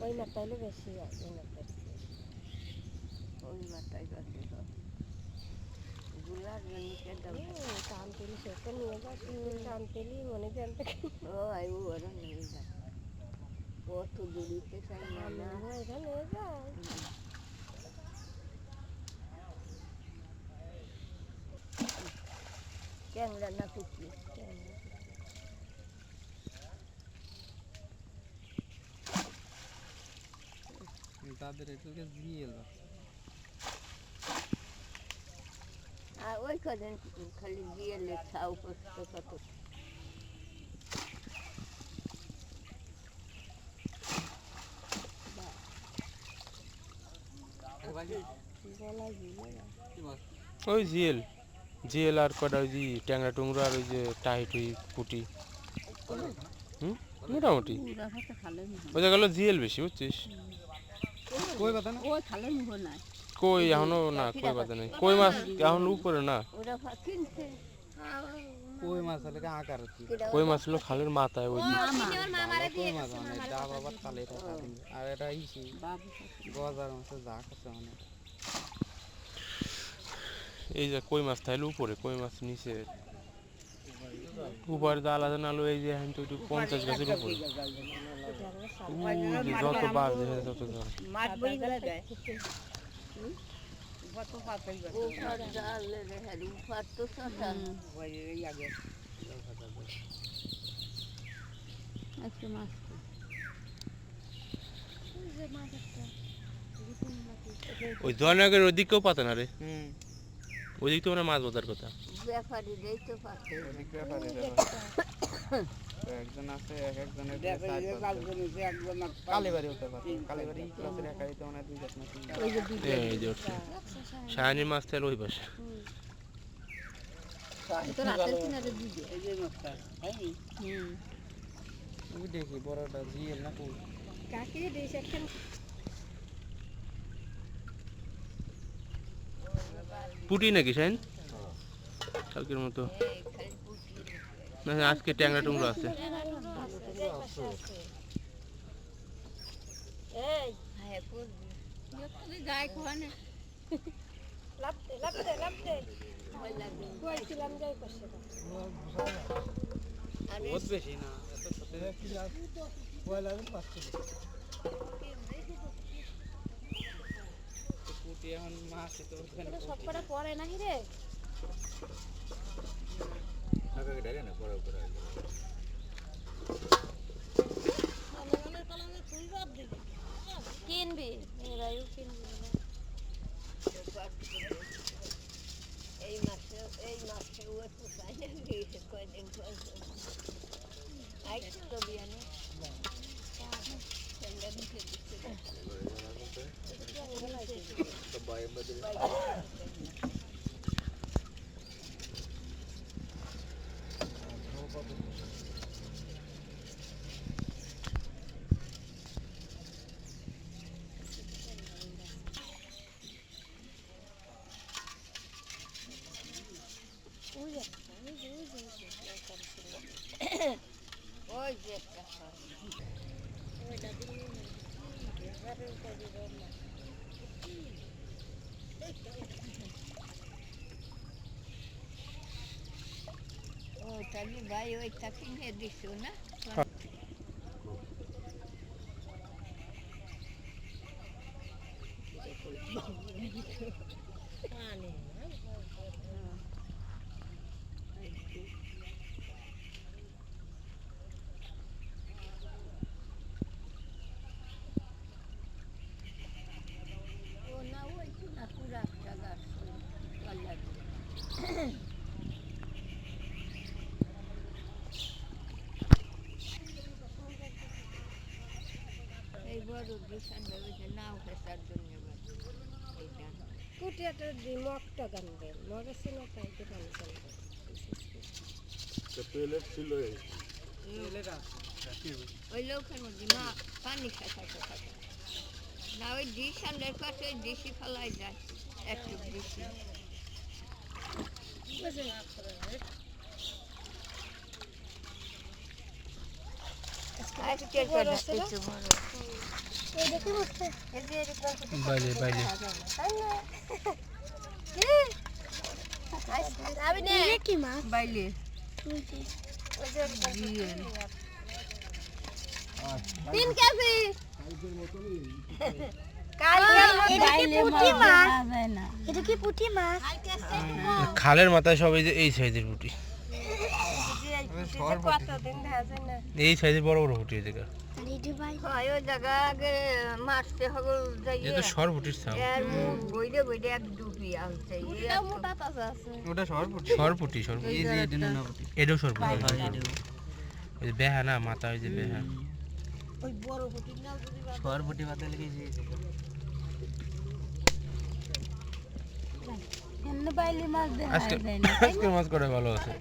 ওই মাছটা হলে বেশি হয় ওই মাথায় বেশি হয় গুলার জন্য টান তেলি সে তো নিয়ে যাস টান তেলি মনে জানতে ও আই ওরা নিয়ে যায় কত দূরিতে চাই না এটা নিয়ে যায় ক্যাংরা না পুঁটি তাদের এটাকে জিএল আর ওই কদিন খালি গিয়ে লেখাও করতে কত ওই জিএল জিএল আর কটা ওই যে ট্যাংরা টুংরা আর ওই যে টাই টুই পুটি মোটামুটি ওই গেল জিএল বেশি বুঝছিস কই কথা না ওই খালে নিব না কই এখনো না কই বাদে নেই কই মাছ এখন উপরে না ওরা কিনছে কই মাছ হলে আকার কই মাছ হলো খালের মাথায় ওই কই মাছ মানে ডাব আবার খালে এটা আর এটা ইসি গজার মাছের জাক আছে অনেক এই যে কই মাছ তাইলে উপরে কই মাছ নিচে উপরে জাল আছে নালো এই যে এখন তো একটু 50 গাছের উপরে যত বাঘ দেখে তত জল মাছ বই গেলে দেয় কত পাতাই গেছে উপর জাল রে হরি উপর তো সটা ওই আগে আচ্ছা মাছ ওই জয়নগরের ওইদিকেও পাতে না রে ওইদিক তো মানে মাছ বাজার কথা ব্যাপারী দেই তো পাতে একজন আছে একজনের কালীবাড়ি হতে পারে কালীবাড়ি ক্লাসের একাই তো মানে দুই জাত মাছ ওই যে দিকে এই যে শাইনি মাছ তাহলে ওই পাশে তো রাতের কিনারে দিকে এই যে মাছটা হয়নি ওই দেখি বড়টা জিএল না কই কাকে দিস একটা পুটি নাকি শাইন কালকের মতো না আজকে ট্যাংরা টুংরা আছে এই হ্যাঁ করবি তুই গায় কোনে লাপতে ভয় লাগে কইছিলাম যাই পাশে আরে বহুত বেশি না এত সাথে কি লাভ ভয় লাগে পাচ্ছে পুটি এখন মাছ তো এটা সবকটা পরে নাহি রে আগে ডালে না পরে উপরে কিনবি মেয়েরাও কিনবি এই মাছে ওই পোষায় না দিয়েছে কয়দিন পর আই তো বিয়ানে সন্ধ্যা দিকে দিচ্ছে ওই যে একটা ও তাহলে ভাই ওই তাকে নিয়ে দিচ্ছ না ও না ওই না পুরা একটা গাছ এই বড় দূষণ হয়েছে নাও ফেসার জন্য এইটা কুটি একটা মগটা গানবে মগ আছে না তাই তো গান চলবে ওই লোকের মধ্যে মা পানি খাইতে থাকে না ওই ডিশালের কাছে ওই ডিশি ফেলাই যায় একটু ডিশি আজকে বড় এই দেখি বসছে এই যে এরকম পুঁটি বাইলে বাইলে তাই না কি আমি নে কি মাছ বাইলে ওই যে জিএল 3 কেজি কালকে পুঁটি মাছ এটা কি পুঁটি মাছ খালের মাথায় সব এই সাইজের পুঁটি কতদিন ভেজে না এই সাইজের বড় বড় পুঁটি এই জায়গা হয় ওই জায়গা আগে মারতে হবে এটা তো সর পুঁটির ছাপ এর মুখ বইরে বইরে এক ডুবি আনছে পুঁটিটা মোটা তাজা আছে ওটা সরপুটি সর পুঁটি সর পুঁটি এই যে এটা না পুটি এটাও সর পুঁটি ওই যে বেহা না মাথা ওই যে বেহা ওই বড় পুঁটি না যদি সরপুটি বাদে লেগেছে এমন বাইলি মাছ দেখা আজকে আজকের মাছ কটা ভালো আছে